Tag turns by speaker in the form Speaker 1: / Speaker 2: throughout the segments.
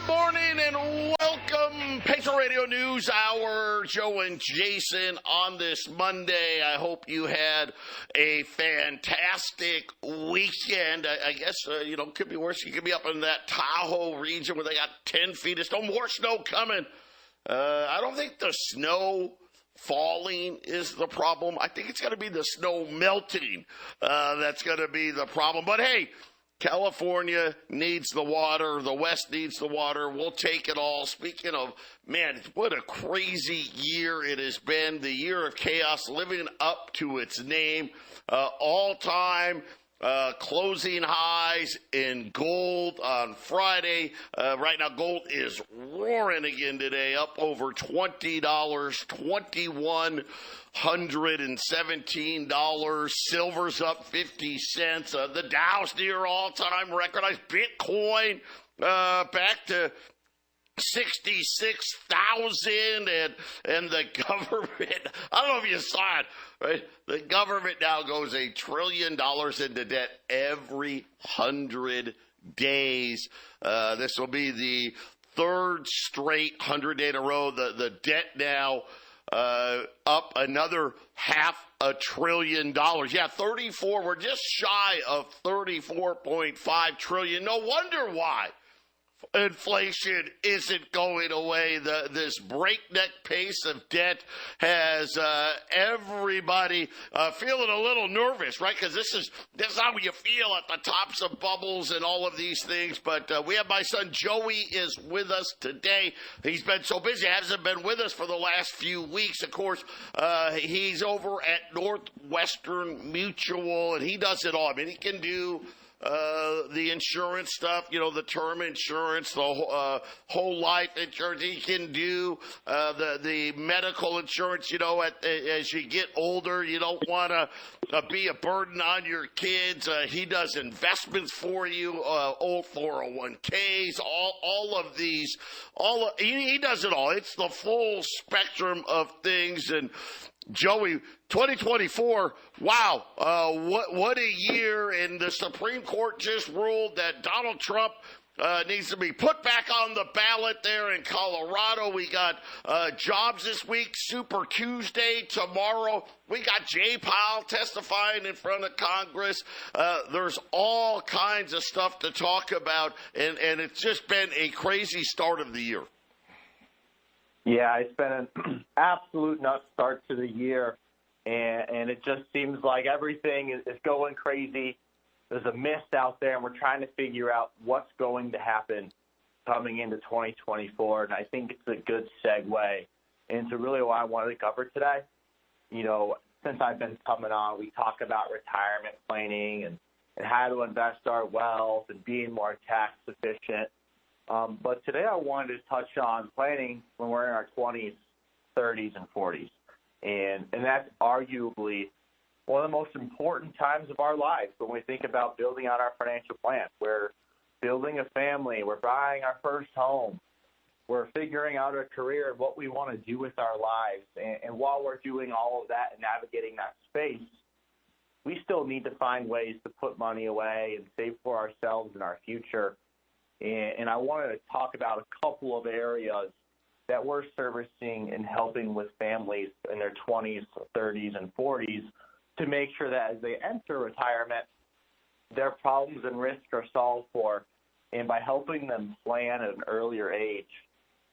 Speaker 1: Morning and welcome, Patriot Radio News Hour. Joe and Jason on this Monday. I hope you had a fantastic weekend. I guess, could be worse. You could be up in that Tahoe region where they got 10 feet of snow. More snow coming. I don't think the snow falling is the problem. I think it's going to be the snow melting that's going to be the problem. But, hey, California needs the water. The West needs the water. We'll take it all. Speaking of, man, what a crazy year it has been. The year of chaos, living up to its name. All-time closing highs in gold on Friday. Right now, gold is roaring again today, up over $20, $2,117. Silver's up 50 cents. The Dow's near all-time record. Bitcoin back to 66,000, and the government, I don't know if you saw it, right? The government now goes $1 trillion into debt every 100 days. This will be the third straight 100-day in a row. The debt now up another $500 billion. Yeah, 34. We're just shy of 34.5 trillion. No wonder why inflation isn't going away. This breakneck pace of debt has everybody feeling a little nervous, right? Because this is how you feel at the tops of bubbles and all of these things. But we have my son Joey is with us today. He's been so busy, hasn't been with us for the last few weeks. Of course, he's over at Northwestern Mutual, and he does it all. I mean, he can do the insurance stuff, the term insurance, the whole life insurance. He can do the medical insurance. As you get older, you don't want to be a burden on your kids. He does investments for you, old 401ks, all of these. He does it all. It's the full spectrum of things. And Joey, 2024, wow, what a year. And the Supreme Court just ruled that Donald Trump needs to be put back on the ballot there in Colorado. We got jobs this week, Super Tuesday tomorrow. We got Jay Powell testifying in front of Congress. There's all kinds of stuff to talk about, and it's just been a crazy start of the year.
Speaker 2: Yeah, it's been an absolute nut start to the year, and it just seems like everything is going crazy. There's a mist out there, and we're trying to figure out what's going to happen coming into 2024, and I think it's a good segue into really what I wanted to cover today. Since I've been coming on, we talk about retirement planning and how to invest our wealth and being more tax efficient. But today I wanted to touch on planning when we're in our 20s, 30s, and 40s. And that's arguably one of the most important times of our lives when we think about building out our financial plan. We're building a family. We're buying our first home. We're figuring out our career and what we want to do with our lives. And while we're doing all of that and navigating that space, we still need to find ways to put money away and save for ourselves and our future. And I wanted to talk about a couple of areas that we're servicing and helping with families in their 20s, 30s, and 40s to make sure that as they enter retirement, their problems and risks are solved for. And by helping them plan at an earlier age,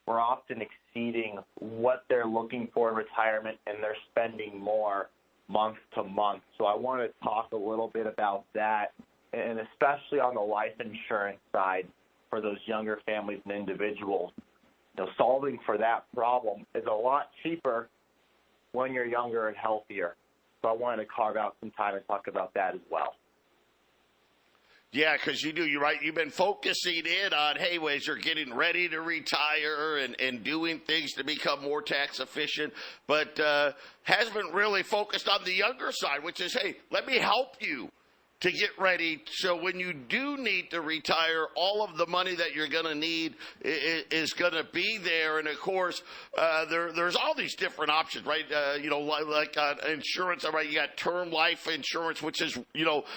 Speaker 2: we're often exceeding what they're looking for in retirement, and they're spending more month to month. So I want to talk a little bit about that, and especially on the life insurance side, for those younger families and individuals. Solving for that problem is a lot cheaper when you're younger and healthier. So I wanted to carve out some time and talk about that as well.
Speaker 1: Yeah, because you're right. You've been focusing in on, hey, as you're getting ready to retire and doing things to become more tax efficient, but hasn't been really focused on the younger side, which is, hey, let me help you to get ready. So when you do need to retire, all of the money that you're going to need is going to be there. And of course, there's all these different options, right? Like insurance, right? You got term life insurance, which is,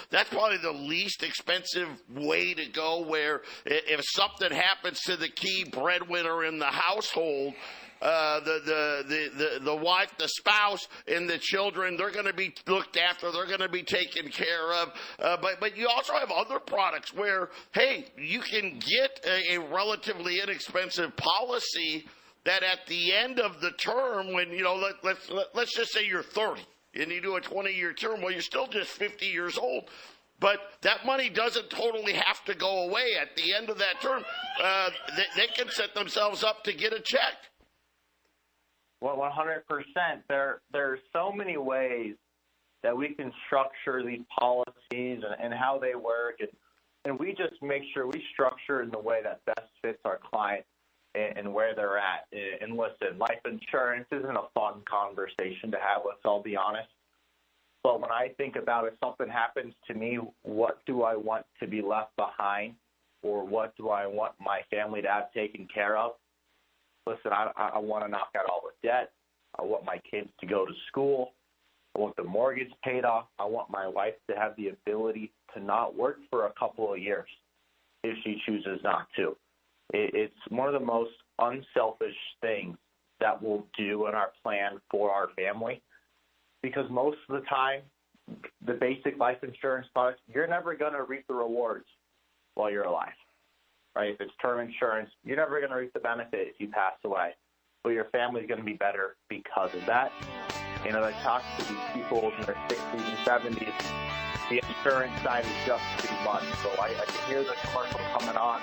Speaker 1: that's probably the least expensive way to go, where if something happens to the key breadwinner in the household, the wife, the spouse, and the children, they're going to be looked after. They're going to be taken care of. But you also have other products where, hey, you can get a relatively inexpensive policy that at the end of the term, when, let's just say you're 30 and you do a 20-year term, well, you're still just 50 years old. But that money doesn't totally have to go away at the end of that term. They can set themselves up to get a check.
Speaker 2: Well, 100%. There are so many ways that we can structure these policies and how they work. And we just make sure we structure in the way that best fits our client and where they're at. And listen, life insurance isn't a fun conversation to have, let's all be honest. But when I think about if something happens to me, what do I want to be left behind, or what do I want my family to have taken care of? Listen, I want to knock out all the debt. I want my kids to go to school. I want the mortgage paid off. I want my wife to have the ability to not work for a couple of years if she chooses not to. It's one of the most unselfish things that we'll do in our plan for our family, because most of the time, the basic life insurance products, you're never going to reap the rewards while you're alive. Right? If it's term insurance, you're never going to reap the benefit if you pass away. But your family's going to be better because of that. As I talk to these people in their 60s and 70s, the insurance side is just too much. So I can hear the commercial coming on.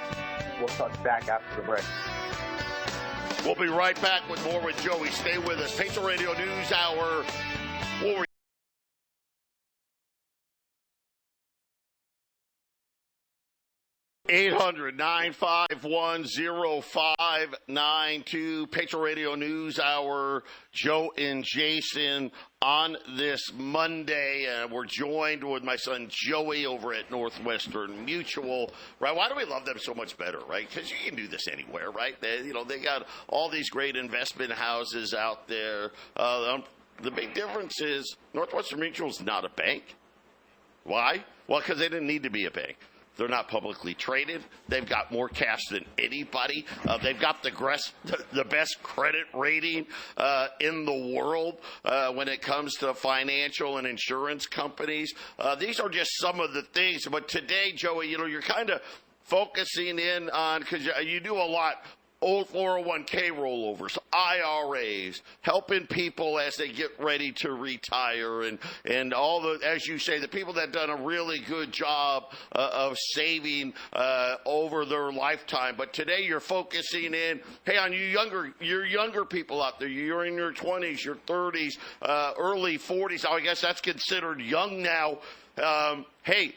Speaker 2: We'll touch back after the break.
Speaker 1: We'll be right back with more with Joey. Stay with us. Patriot Radio News Hour. We'll 800-951-0592, Patriot Radio News Hour. Joe and Jason on this Monday. We're joined with my son Joey over at Northwestern Mutual. Right? Why do we love them so much better? Right? Because you can do this anywhere. Right? They got all these great investment houses out there. The big difference is Northwestern Mutual is not a bank. Why? Well, because they didn't need to be a bank. They're not publicly traded. They've got more cash than anybody. They've got the best credit rating in the world when it comes to financial and insurance companies. These are just some of the things. But today, Joey, you're kind of focusing in on, because you do a lot, old 401k rollovers, IRAs, helping people as they get ready to retire, and all the, as you say, the people that have done a really good job of saving over their lifetime. But today you're focusing in, hey, on your younger people out there. You're in your 20s, your 30s, early 40s. I guess that's considered young now. Hey,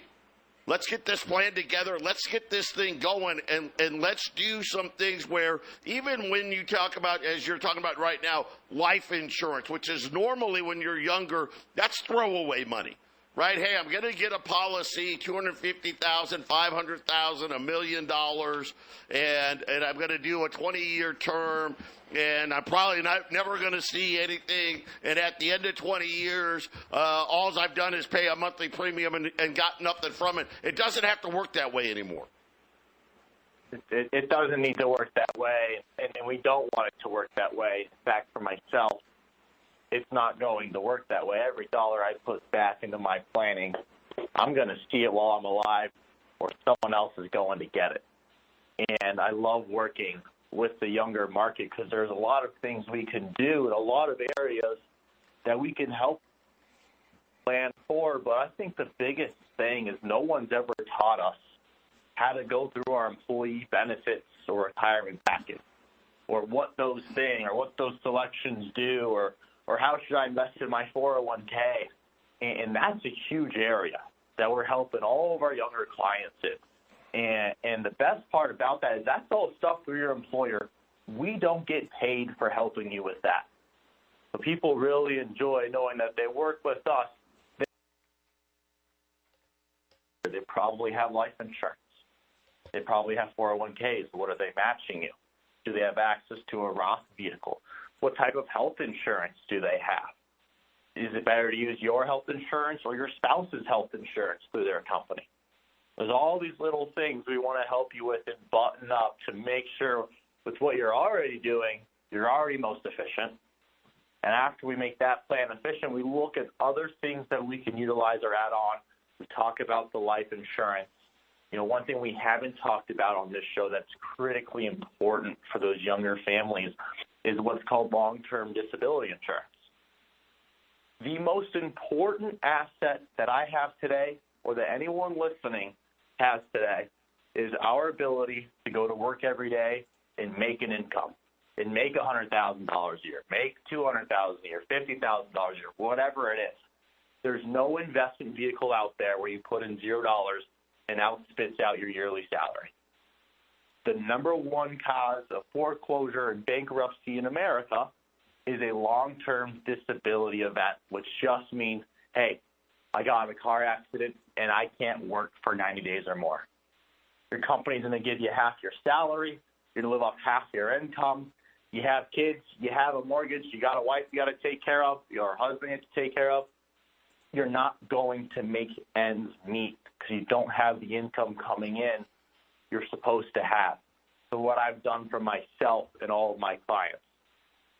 Speaker 1: let's get this plan together. Let's get this thing going, and let's do some things where even when you talk about, as you're talking about right now, life insurance, which is normally when you're younger, that's throwaway money, right? Hey, I'm going to get a policy, $250,000, $500,000, $1 million, and I'm going to do a 20-year term. And I'm probably never going to see anything. And at the end of 20 years, all I've done is pay a monthly premium and got nothing from it. It doesn't have to work that way anymore.
Speaker 2: It doesn't need to work that way, and we don't want it to work that way. In fact, for myself, it's not going to work that way. Every dollar I put back into my planning, I'm going to see it while I'm alive, or someone else is going to get it. And I love working with the younger market, because there's a lot of things we can do in a lot of areas that we can help plan for. But I think the biggest thing is no one's ever taught us how to go through our employee benefits or retirement package, or what those things, or what those selections do, or how should I invest in my 401k. And that's a huge area that we're helping all of our younger clients in. And the best part about that is that's all stuff through your employer. We don't get paid for helping you with that. So people really enjoy knowing that they work with us. They probably have life insurance. They probably have 401ks. What are they matching you? Do they have access to a Roth vehicle? What type of health insurance do they have? Is it better to use your health insurance or your spouse's health insurance through their company? There's all these little things we want to help you with and button up to make sure with what you're already doing, you're already most efficient. And after we make that plan efficient, we look at other things that we can utilize or add on. We talk about the life insurance. You know, one thing we haven't talked about on this show that's critically important for those younger families is what's called long-term disability insurance. The most important asset that I have today, or that anyone listening has today, is our ability to go to work every day and make an income, and make $100,000 a year, make $200,000 a year, $50,000 a year, whatever it is. There's no investment vehicle out there where you put in $0 and out spits out your yearly salary. The number one cause of foreclosure and bankruptcy in America is a long-term disability event, which just means, hey, I got in a car accident and I can't work for 90 days or more. Your company's going to give you half your salary. You're going to live off half your income. You have kids. You have a mortgage. You got a wife you got to take care of. Your husband you have to take care of. You're not going to make ends meet because you don't have the income coming in you're supposed to have. So what I've done for myself and all of my clients,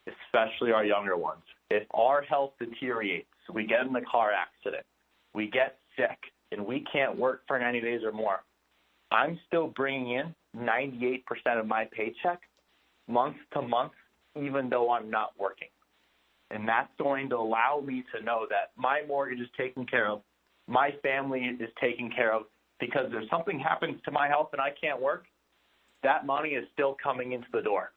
Speaker 2: especially our younger ones, if our health deteriorates, we get in a car accident, we get sick, and we can't work for 90 days or more, I'm still bringing in 98% of my paycheck month to month, even though I'm not working. And that's going to allow me to know that my mortgage is taken care of, my family is taken care of, because if something happens to my health and I can't work, that money is still coming into the door.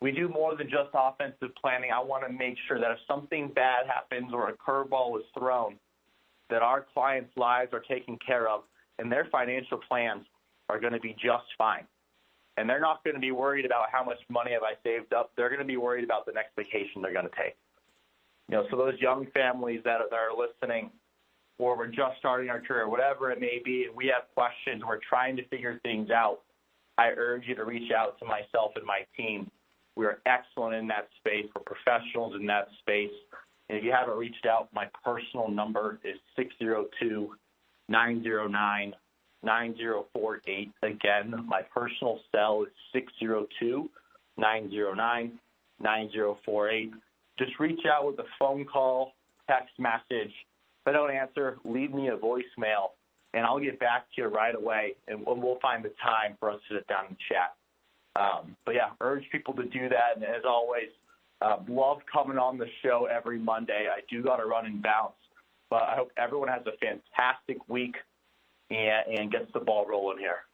Speaker 2: We do more than just offensive planning. I want to make sure that if something bad happens or a curveball is thrown, that our clients' lives are taken care of and their financial plans are going to be just fine. And they're not going to be worried about how much money have I saved up. They're going to be worried about the next vacation they're going to take. You know, so those young families that are listening, or we're just starting our career, whatever it may be, and we have questions, we're trying to figure things out, I urge you to reach out to myself and my team. We're excellent in that space. We're professionals in that space. And if you haven't reached out, my personal number is 602-909-9048. Again, my personal cell is 602-909-9048. Just reach out with a phone call, text message. If I don't answer, leave me a voicemail, and I'll get back to you right away, and we'll find the time for us to sit down and chat. But, yeah, urge people to do that. And as always, love coming on the show every Monday. I do got to run and bounce. But I hope everyone has a fantastic week and gets the ball rolling here.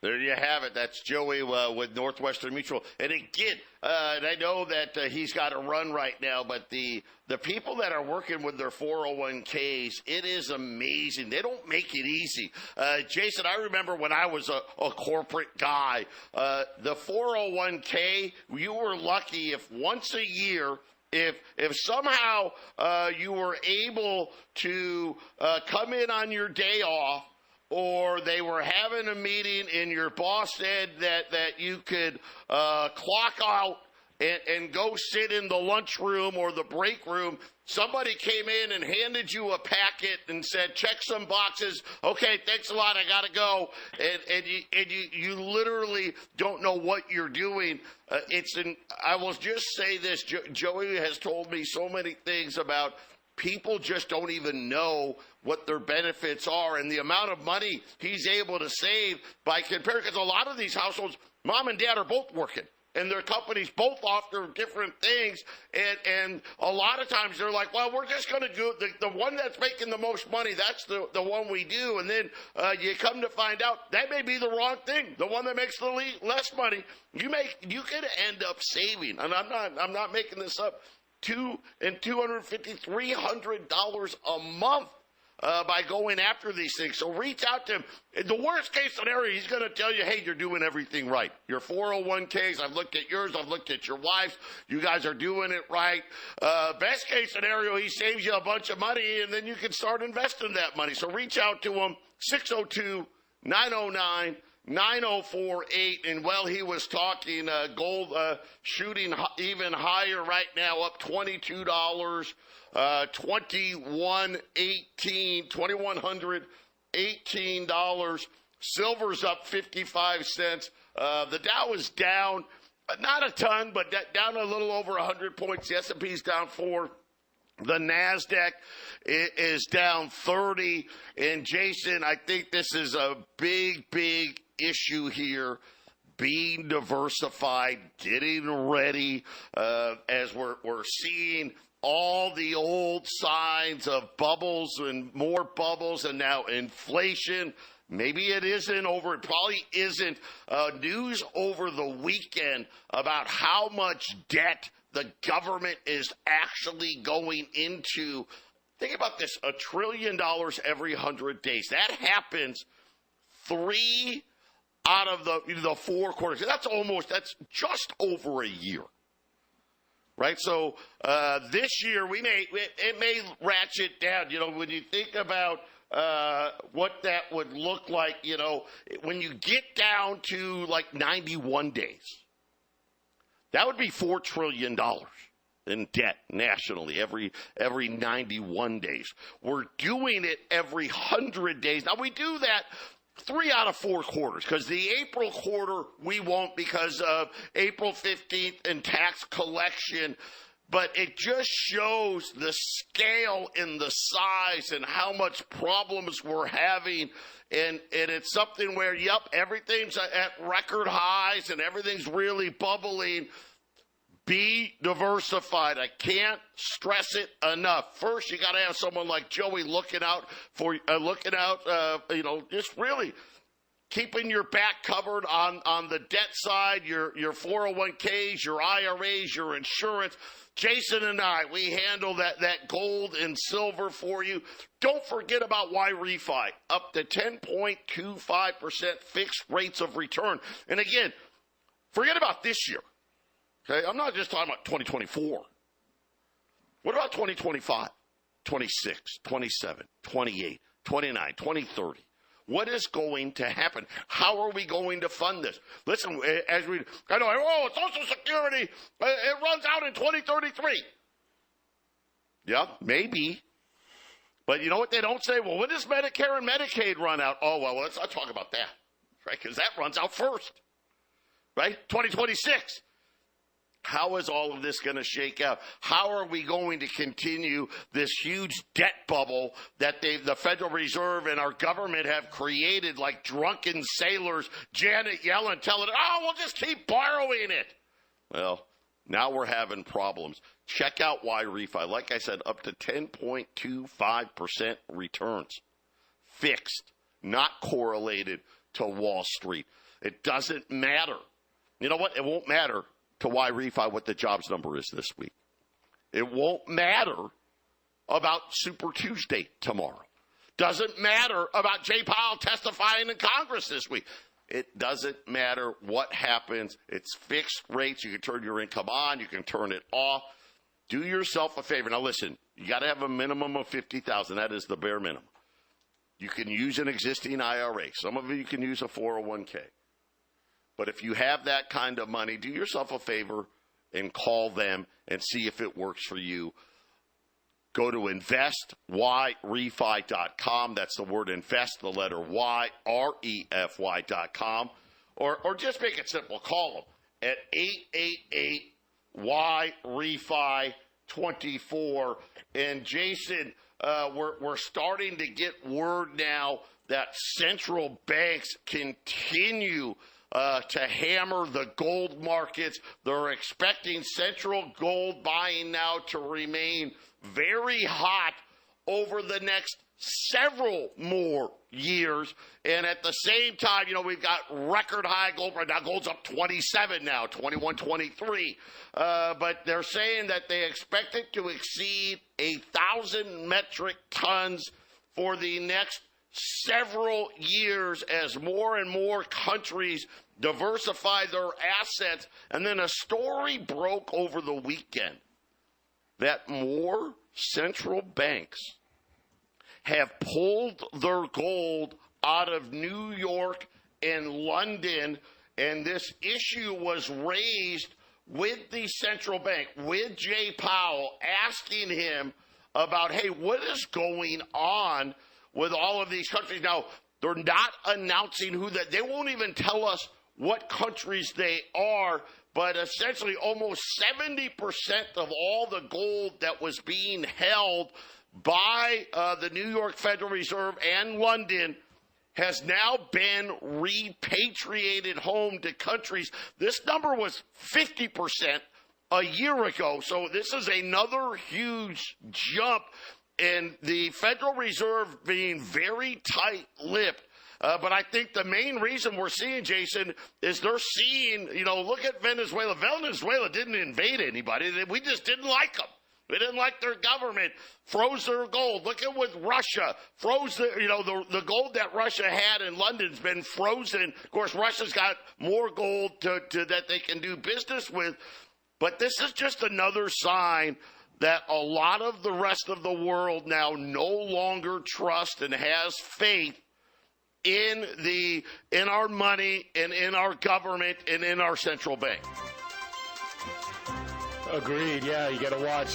Speaker 1: There you have it. That's Joey with Northwestern Mutual. And again, and I know that he's got to run right now, but the people that are working with their 401ks, it is amazing. They don't make it easy. Jason, I remember when I was a corporate guy, the 401k, you were lucky if once a year, if somehow you were able to come in on your day off, or they were having a meeting and your boss said that you could clock out and go sit in the lunchroom or the break room, somebody came in and handed you a packet and said, check some boxes. Okay, thanks a lot. I got to go. And you literally don't know what you're doing. I will just say this. Joey has told me so many things about people just don't even know what their benefits are and the amount of money he's able to save by comparing. Because a lot of these households, mom and dad are both working, and their companies both offer different things. And a lot of times they're like, well, we're just going to do the one that's making the most money. That's the one we do. And then you come to find out that may be the wrong thing. The one that makes the less money, you could end up saving. And I'm not making this up. $250, $300 a month by going after these things. So reach out to him. In the worst case scenario, he's going to tell you, hey, you're doing everything right. Your 401ks, I've looked at yours, I've looked at your wife's. You guys are doing it right. Best case scenario, he saves you a bunch of money, and then you can start investing that money. So reach out to him, 602-909-9048. And while he was talking, gold shooting even higher right now, up $22, $2,118. Silver's up 55 cents. The Dow is down, not a ton, but down a little over 100 points. The S&P's down 4. The NASDAQ is down 30. And, Jason, I think this is a big issue here. Being diversified, getting ready, as we're seeing all the old signs of bubbles and more bubbles, and now inflation. Maybe it isn't over. It probably isn't. News over the weekend about how much debt the government is actually going into. Think about this, $1 trillion every 100 days. That happens 3 out of the 4 quarters. That's just over a year. Right, so this year it may ratchet down. You know, when you think about what that would look like, you know, when you get down to like 91 days, that would be $4 trillion in debt nationally every 91 days. We're doing it every 100 days. Now we do that 3 out of 4 quarters, because the April quarter we won't because of April 15th and tax collection. But it just shows the scale and the size and how much problems we're having. And it's something where, everything's at record highs and everything's really bubbling. Be diversified. I can't stress it enough. First, you got to have someone like Joey looking out, just really keeping your back covered on the debt side, your 401ks, your IRAs, your insurance. Jason and I, we handle that gold and silver for you. Don't forget about Y-Refi, up to 10.25% fixed rates of return. And again, forget about this year. Okay, I'm not just talking about 2024. What about 2025, 26, 27, 28, 29, 2030? What is going to happen? How are we going to fund this? Listen, Social Security, it runs out in 2033. Yeah, maybe. But you know what they don't say? Well, when does Medicare and Medicaid run out? Oh, well, let's not talk about that, right? Because that runs out first, right? 2026. How is all of this going to shake out? How are we going to continue this huge debt bubble that the Federal Reserve and our government have created, like drunken sailors, Janet Yellen telling it, we'll just keep borrowing it. Well, now we're having problems. Check out Y-Refi. Like I said, up to 10.25% returns. Fixed, not correlated to Wall Street. It doesn't matter. You know what? It won't matter to Y-Refi what the jobs number is this week. It won't matter about Super Tuesday tomorrow. Doesn't matter about Jay Powell testifying in Congress this week. It doesn't matter what happens. It's fixed rates. You can turn your income on. You can turn it off. Do yourself a favor. Now, listen, you got to have a minimum of $50,000. That is the bare minimum. You can use an existing IRA. Some of you can use a 401k. But if you have that kind of money, do yourself a favor and call them and see if it works for you. Go to investyrefi.com. That's the word invest, the letter Y, REFY.com. Or just make it simple. Call them at 888-YREFI-24. And Jason, we're starting to get word now that central banks continue to hammer the gold markets. They're expecting central gold buying now to remain very hot over the next several more years. And at the same time, we've got record high gold right now. Gold's up 27 now, 21, 23. But they're saying that they expect it to exceed 1,000 metric tons for the next several years as more and more countries diversify their assets. And then a story broke over the weekend that more central banks have pulled their gold out of New York and London, and this issue was raised with the central bank, with Jay Powell, asking him about, hey, what is going on with all of these countries? Now, they're not announcing who that. They won't even tell us what countries they are, but essentially almost 70% of all the gold that was being held by the New York Federal Reserve and London has now been repatriated home to countries. This number was 50% a year ago, so this is another huge jump, and the Federal Reserve being very tight-lipped. But I think the main reason we're seeing, Jason, is they're seeing, look at Venezuela. Venezuela didn't invade anybody. We just didn't like them. We didn't like their government, froze their gold. Look at with Russia, froze the gold that Russia had in London's been frozen. Of course, Russia's got more gold that they can do business with. But this is just another sign that a lot of the rest of the world now no longer trusts and has faith in our money and in our government and in our central bank.
Speaker 3: Agreed. Yeah, you got to watch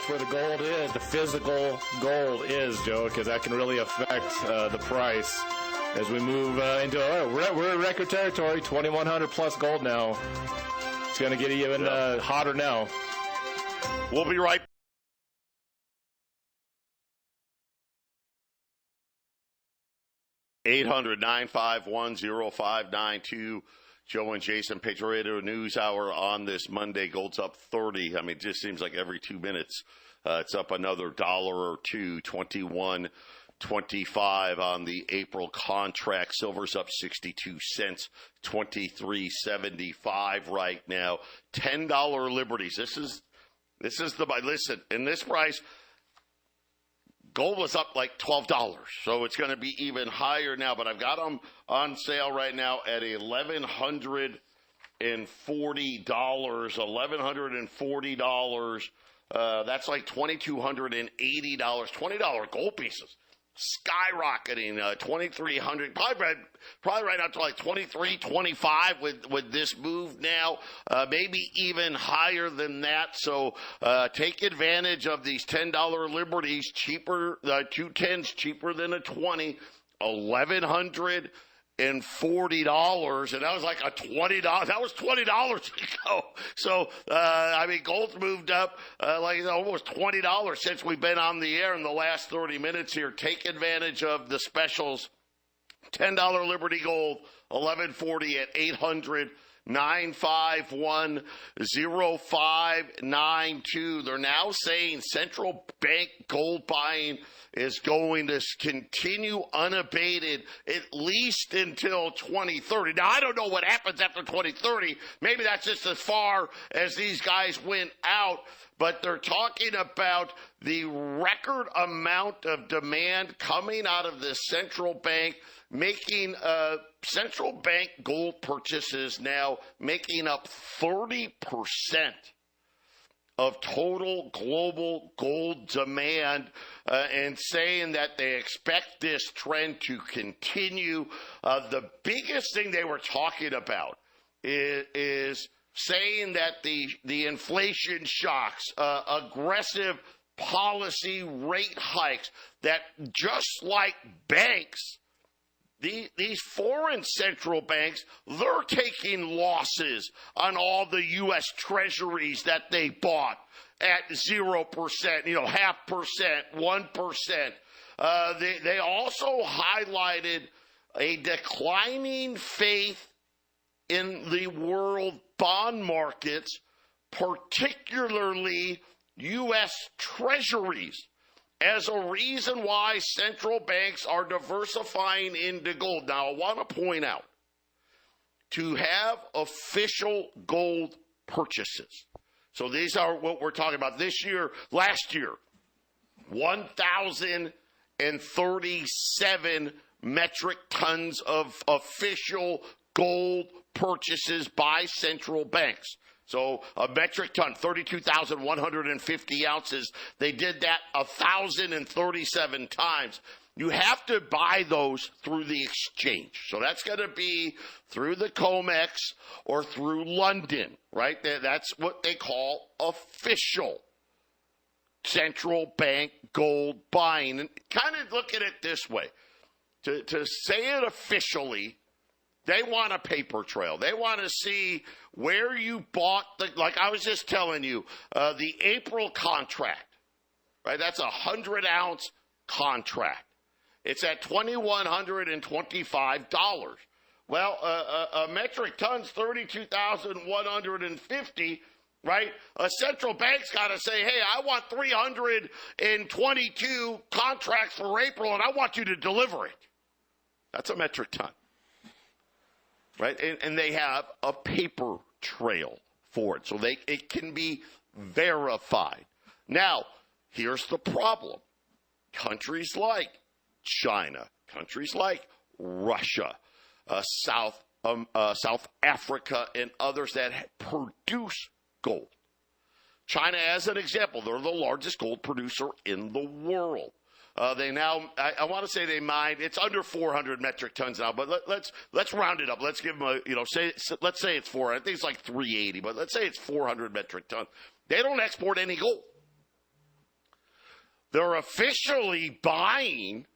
Speaker 3: where the gold is, the physical gold is, Joe, because that can really affect the price as we move into. We're in record territory, 2,100 plus gold now. It's going to get even hotter now.
Speaker 1: We'll be right. 800-951-0592. Joe and Jason, Patriot Radio News Hour on this Monday. Gold's up 30. I mean, it just seems like every 2 minutes it's up another dollar or two, 21.25 on the April contract. Silver's up 62 cents, 23.75 right now. $10 liberties. This is the buy. Listen, in this price, gold was up like $12, so it's going to be even higher now. But I've got them on sale right now at $1,140. $1,140. That's like $2,280. $20 gold pieces skyrocketing. 2,300. Probably right now to like 23.25 with this move now. Maybe even higher than that. So take advantage of these $10 liberties. Cheaper, 210s cheaper than a 20. $1,140, and that was like a $20. That was $20 ago. So gold's moved up like almost $20 since we've been on the air in the last 30 minutes here. Take advantage of the specials. $10 Liberty Gold, $1,140 at 800-951-0592. They're now saying central bank gold buying is going to continue unabated at least until 2030. Now, I don't know what happens after 2030. Maybe that's just as far as these guys went out. But they're talking about the record amount of demand coming out of the central bank, making central bank gold purchases now making up 30% of total global gold demand, and saying that they expect this trend to continue. The biggest thing they were talking about is saying that the inflation shocks, aggressive policy rate hikes, that just like banks, these foreign central banks, they're taking losses on all the U.S. treasuries that they bought at 0%, 0.5%, 1%. They also highlighted a declining faith in the world bond markets, particularly U.S. treasuries, as a reason why central banks are diversifying into gold. Now, I want to point out, to have official gold purchases, so these are what we're talking about this year, last year, 1,000 237 metric tons of official gold purchases by central banks. So a metric ton, 32,150 ounces. They did that 1,037 times. You have to buy those through the exchange. So that's going to be through the COMEX or through London, right? That's what they call official central bank gold buying. And kind of look at it this way. To say it officially, they want a paper trail. They want to see where you bought like I was just telling you, the April contract, right? That's a 100-ounce contract. It's at $2,125. Well, a metric ton's 32,150, right? A central bank's got to say, hey, I want 322 contracts for April, and I want you to deliver it. That's a metric ton, right? And they have a paper trail for it, so it can be verified. Now, here's the problem. Countries like China, countries like Russia, South Africa, and others that produce gold. China, as an example, they're the largest gold producer in the world. They now, I want to say they mine. It's under 400 metric tons now, but let's round it up. Let's give them a, let's say it's 400. I think it's like 380, but let's say it's 400 metric tons. They don't export any gold. They're officially buying,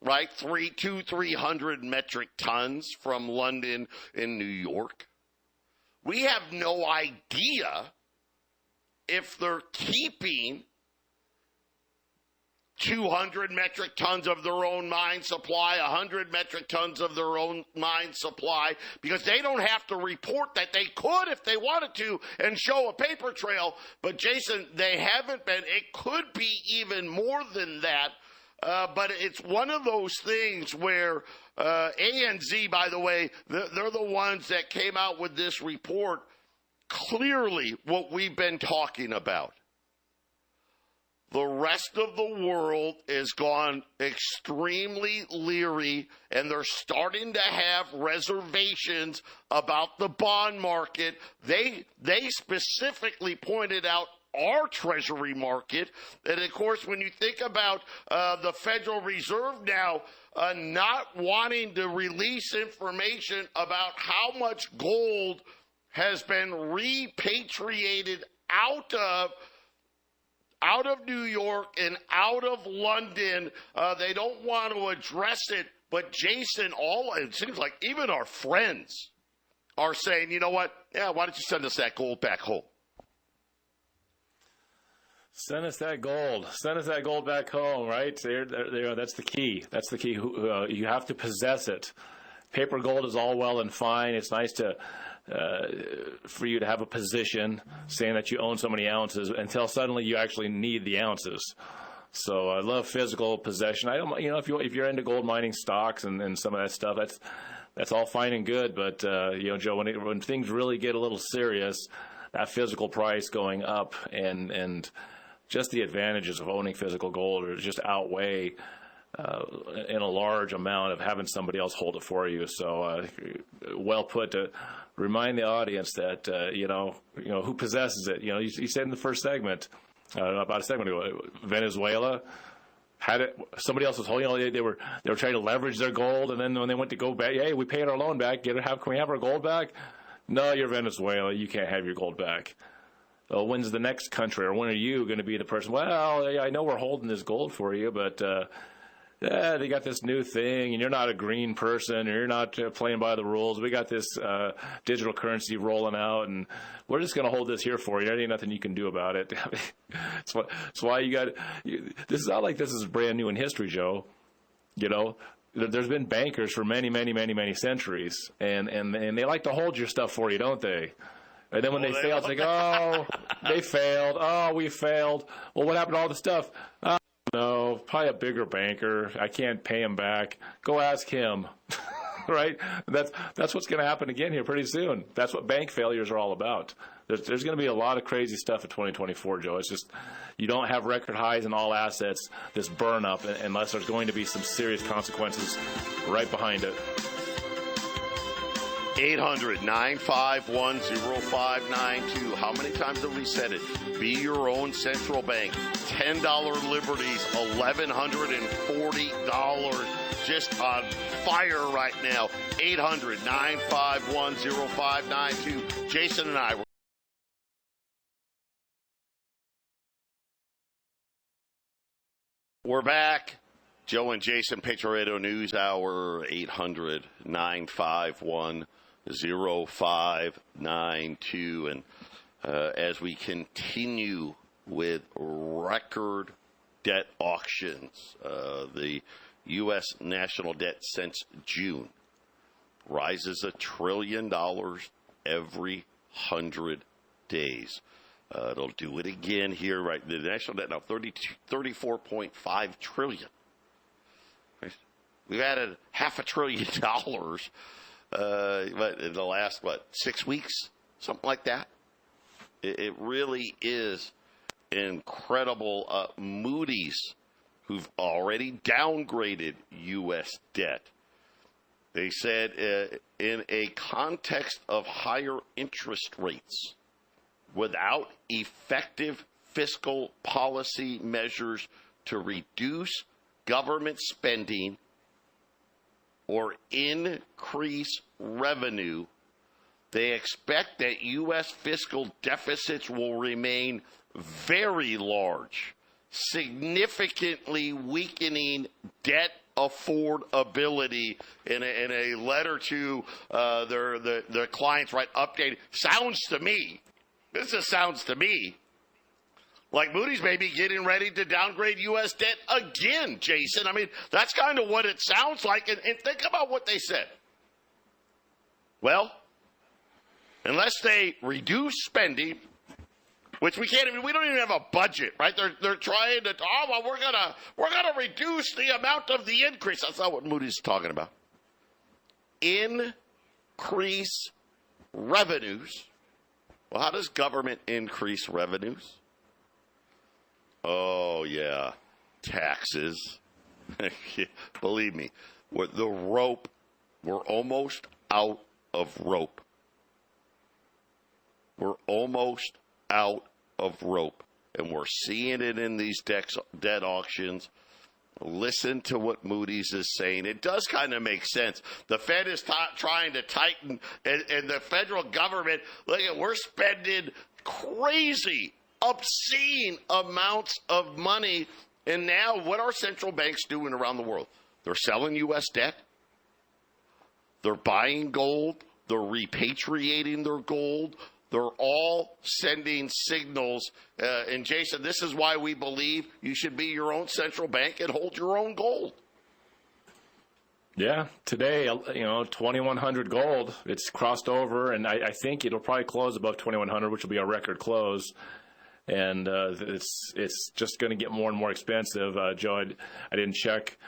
Speaker 1: right, 300 metric tons from London and New York. We have no idea if they're keeping 200 metric tons of their own mine supply, 100 metric tons of their own mine supply, because they don't have to report that. They could if they wanted to and show a paper trail. But, Jason, they haven't been. It could be even more than that. But it's one of those things where ANZ, by the way, they're the ones that came out with this report. Clearly what we've been talking about. The rest of the world is gone extremely leery, and they're starting to have reservations about the bond market. They specifically pointed out our treasury market. And, of course, when you think about the Federal Reserve now not wanting to release information about how much gold has been repatriated out of New York and out of London, they don't want to address it. But, Jason, it seems like even our friends are saying, you know what? Yeah, why don't you send us that gold back home?
Speaker 3: Send us that gold. Send us that gold back home, right? That's the key. That's the key. You have to possess it. Paper gold is all well and fine. It's nice for you to have a position saying that you own so many ounces until suddenly you actually need the ounces. So I love physical possession. I don't, if you're into gold mining stocks and some of that stuff, that's all fine and good. But Joe, when things really get a little serious, that physical price going up and just the advantages of owning physical gold just outweigh in a large amount of having somebody else hold it for you. So well put to remind the audience that who possesses it. You said in the first segment about a segment ago, Venezuela had it. Somebody else was holding. They were trying to leverage their gold, and then when they went to go back, hey, we paid our loan back. Can we have our gold back? No, you're Venezuela. You can't have your gold back. When's the next country, or when are you going to be the person? Well, I know we're holding this gold for you, but they got this new thing, and you're not a green person, or you're not playing by the rules. We got this digital currency rolling out, and we're just going to hold this here for you. There ain't nothing you can do about it. That's why you got. This is not like this is brand new in history, Joe. There's been bankers for many, many, many, many centuries, and they like to hold your stuff for you, don't they? And then when they fail, it's like, oh, they failed. Oh, we failed. Well, what happened to all the stuff? No, probably a bigger banker. I can't pay him back. Go ask him. right? That's what's going to happen again here pretty soon. That's what bank failures are all about. There's going to be a lot of crazy stuff in 2024, Joe. It's just you don't have record highs in all assets, this burn up, unless there's going to be some serious consequences right behind it.
Speaker 1: 800-951-0592. How many times have we said it? Be your own central bank. $10 liberties, $1,140. Just on fire right now. 800-951-0592. Jason and I. We're back. Joe and Jason, Patriot Radio News Hour, 800-951-0592. And as we continue with record debt auctions, the U.S. national debt since June rises $1 trillion every 100 days. It'll do it again here, right? The national debt now $34.5 trillion. Right? We've added $500 billion, but in the last 6 weeks, something like that. It really is incredible. Moody's, who've already downgraded U.S. debt, they said in a context of higher interest rates, without effective fiscal policy measures to reduce government spending or increase revenue, they expect that U.S. fiscal deficits will remain very large, significantly weakening debt affordability. In a letter to their clients, right, updated. Sounds to me, this just sounds to me like Moody's may be getting ready to downgrade U.S. debt again, Jason. I mean, that's kind of what it sounds like. And think about what they said. Well, unless they reduce spending, which we don't even have a budget, right? They're trying to, we're gonna reduce the amount of the increase. That's not what Moody's is talking about. Increase revenues. Well, how does government increase revenues? Oh, yeah, taxes. Believe me, we're almost out of rope. We're almost out of rope, and we're seeing it in these debt auctions. Listen to what Moody's is saying. It does kind of make sense. The Fed is trying to tighten, and the federal government, we're spending crazy, obscene amounts of money. And now what are central banks doing around the world? They're selling U.S. debt. They're buying gold. They're repatriating their gold. They're all sending signals. And, Jason, this is why we believe you should be your own central bank and hold your own gold.
Speaker 3: Yeah, today, 2,100 gold. It's crossed over, and I think it'll probably close above 2,100, which will be a record close. And it's just going to get more and more expensive. Joe, I didn't check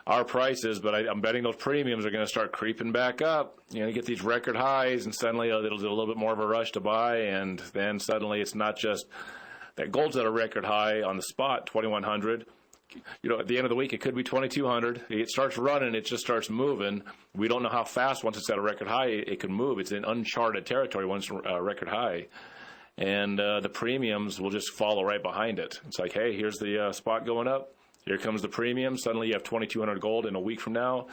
Speaker 3: our prices, but I'm betting those premiums are going to start creeping back up. You get these record highs, and suddenly it'll do a little bit more of a rush to buy, and then suddenly it's not just that gold's at a record high on the spot, 2,100. At the end of the week, it could be 2,200. It starts running, it just starts moving. We don't know how fast, once it's at a record high, it can move. It's in uncharted territory once it's a record high. And the premiums will just follow right behind it. It's like, hey, here's the spot going up. Here comes the premium. Suddenly you have 2,200 gold in a week from now.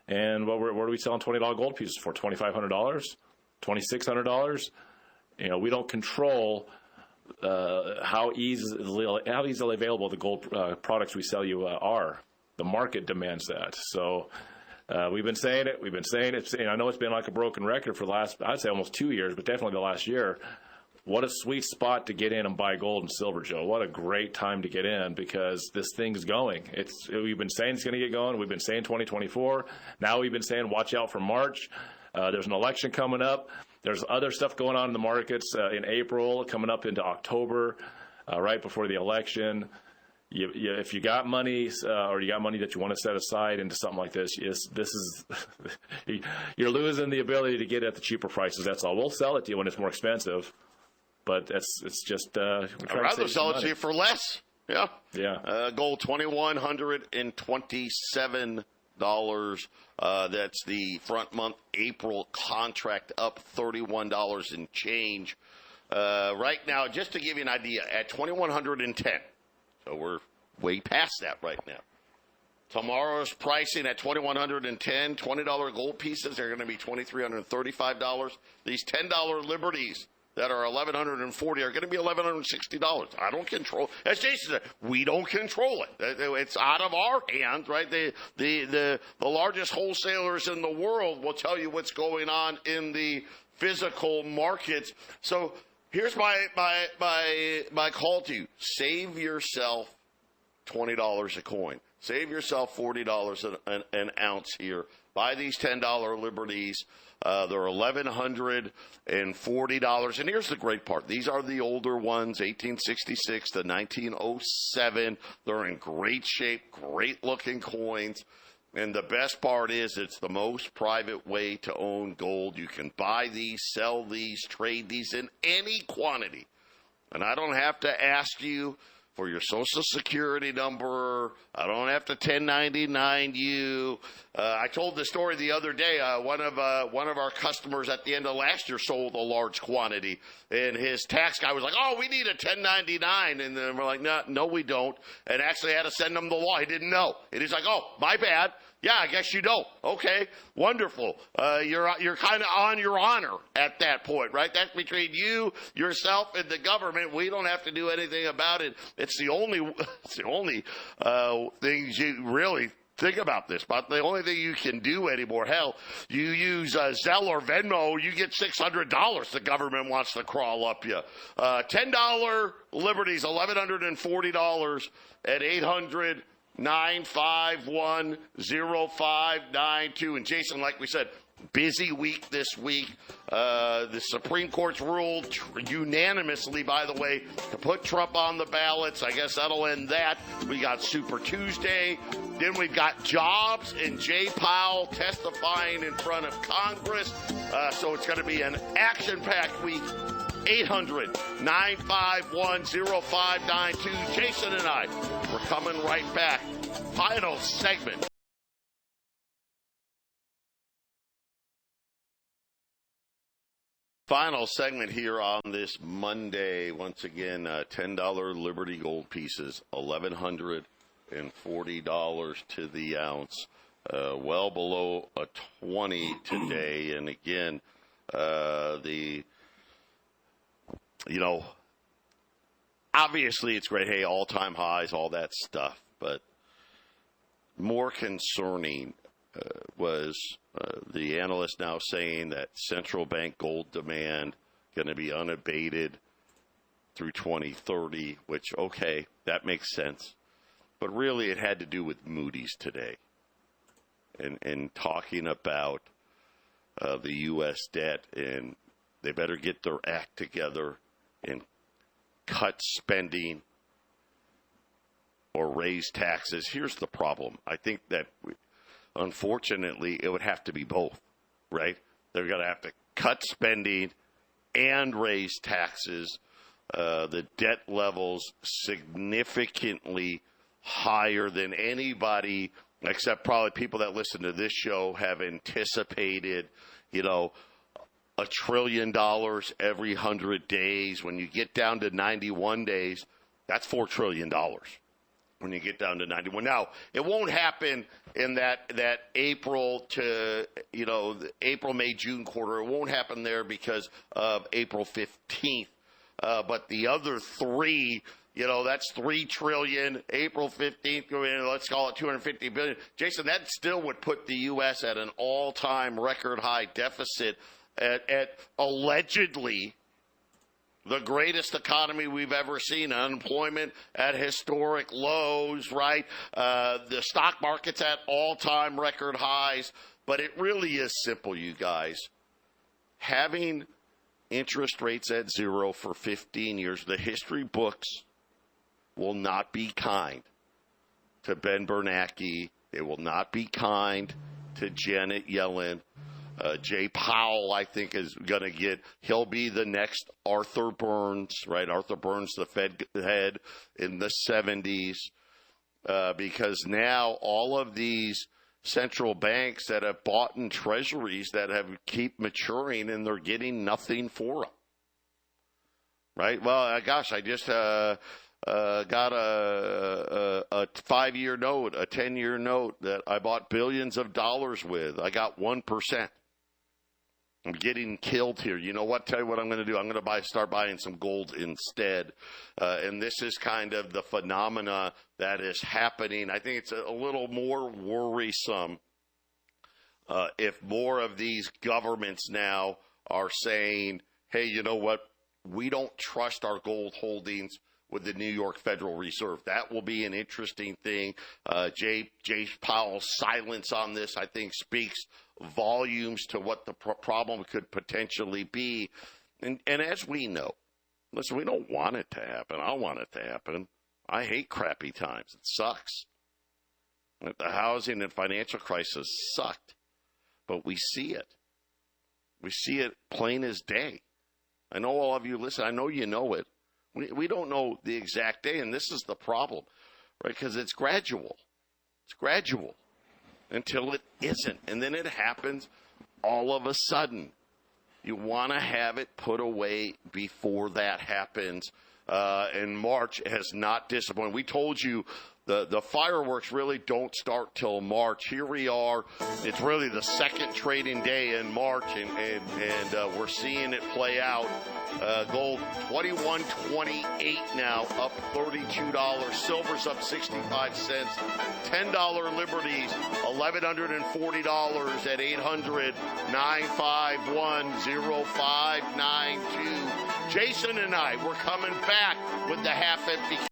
Speaker 3: And what are we selling $20 gold pieces for? $2,500? $2,600? We don't control how easily available the gold products we sell you are. The market demands that. So we've been saying it. I know it's been like a broken record for the last, I'd say almost 2 years, but definitely the last year. What a sweet spot to get in and buy gold and silver, Joe. What a great time to get in, because this thing's going. We've been saying it's going to get going. We've been saying 2024. Now we've been saying watch out for March. There's an election coming up. There's other stuff going on in the markets in April, coming up into October, right before the election. if you got money or you got money that you want to set aside into something like this, you're losing the ability to get it at the cheaper prices. That's all. We'll sell it to you when it's more expensive, but it's just.
Speaker 1: I'd rather sell it to you for less. Yeah.
Speaker 3: Yeah.
Speaker 1: Gold $2,127. That's the front month April contract, up $31 and change. Right now, just to give you an idea, at 2,110. So we're way past that right now. Tomorrow's pricing at 2,110, $20 gold pieces are going to be $2,335. These $10 liberties that are $1,140 are going to be $1,160. I don't control. As Jason said, we don't control it. It's out of our hands, right? The largest wholesalers in the world will tell you what's going on in the physical markets. So here's my call to you. Save yourself $20 a coin. Save yourself $40 an ounce here. Buy these $10 liberties. They're $1,140. And here's the great part. These are the older ones, 1866 to 1907. They're in great shape, great-looking coins. And the best part is it's the most private way to own gold. You can buy these, sell these, trade these in any quantity. And I don't have to ask you for your Social Security number. I don't have to 1099 you. I told the story the other day. One of our customers at the end of last year sold a large quantity, and his tax guy was like, "Oh, we need a 1099," and then we're like, "No, we don't." And actually had to send him the law. He didn't know, and he's like, "Oh, my bad. Yeah, I guess you don't." Okay, wonderful. You're kind of on your honor at that point, right? That's between you, yourself, and the government. We don't have to do anything about it. It's the only things you really think about this. But the only thing you can do anymore, hell, you use Zelle or Venmo, you get $600. The government wants to crawl up you. $10 liberties, $1,140 at 800-951-0592. And Jason, like we said, busy week this week. The Supreme Court's ruled unanimously, by the way, to put Trump on the ballots. I guess that'll end that. We got Super Tuesday. Then we've got Jobs and Jay Powell testifying in front of Congress. So it's going to be an action-packed week. 800-951-0592. Jason and I, we're coming right back. Final segment. Final segment here on this Monday. Once again, $10 Liberty gold pieces, $1,140 to the ounce. Well below a 20 today. And again, obviously it's great. Hey, all-time highs, all that stuff. But more concerning was the analyst now saying that central bank gold demand going to be unabated through 2030, which, okay, that makes sense. But really it had to do with Moody's today and talking about the U.S. debt, and they better get their act together and cut spending or raise taxes. Here's the problem. I think that unfortunately, it would have to be both, right? They're going to have to cut spending and raise taxes. The debt levels significantly higher than anybody, except probably people that listen to this show, have anticipated, $1 trillion every 100 days. When you get down to 91 days, that's $4 trillion. When you get down to 91. Now, it won't happen in that April to, the April, May, June quarter. It won't happen there because of April 15th. But the other three, that's $3 trillion. April 15th, let's call it $250 billion. Jason, that still would put the U.S. at an all-time record high deficit at allegedly the greatest economy we've ever seen. Unemployment at historic lows, right? The stock market's at all-time record highs. But it really is simple, you guys. Having interest rates at zero for 15 years, the history books will not be kind to Ben Bernanke. They will not be kind to Janet Yellen. Jay Powell, I think, is going to he'll be the next Arthur Burns, right? Arthur Burns, the Fed head in the 70s, because now all of these central banks that have bought in treasuries that have keep maturing and they're getting nothing for them, right? Well, gosh, I just got a 5-year note, a 10-year note that I bought billions of dollars with. I got 1%. I'm getting killed here. You know what? Tell you what I'm going to do. I'm going to start buying some gold instead. And this is kind of the phenomena that is happening. I think it's a little more worrisome if more of these governments now are saying, hey, you know what? We don't trust our gold holdings with the New York Federal Reserve. That will be an interesting thing. Jay Powell's silence on this, I think, speaks volumes to what the problem could potentially be. And as we know, listen, we don't want it to happen. I don't want it to happen. I hate crappy times. It sucks. The housing and financial crisis sucked. But we see it. We see it plain as day. I know all of you listen. I know you know it. We don't know the exact day, and this is the problem, right? Because it's gradual. It's gradual until it isn't, and then it happens all of a sudden. You want to have it put away before that happens, and March has not disappointed. We told you the fireworks really don't start till March. Here we are. It's really the second trading day in March, and we're seeing it play out. Gold $21.28 now, up $32. Silver's up 65 cents. $10 Liberties, $1,140 at 800-951-0592. Jason and I, we're coming back with the half-empty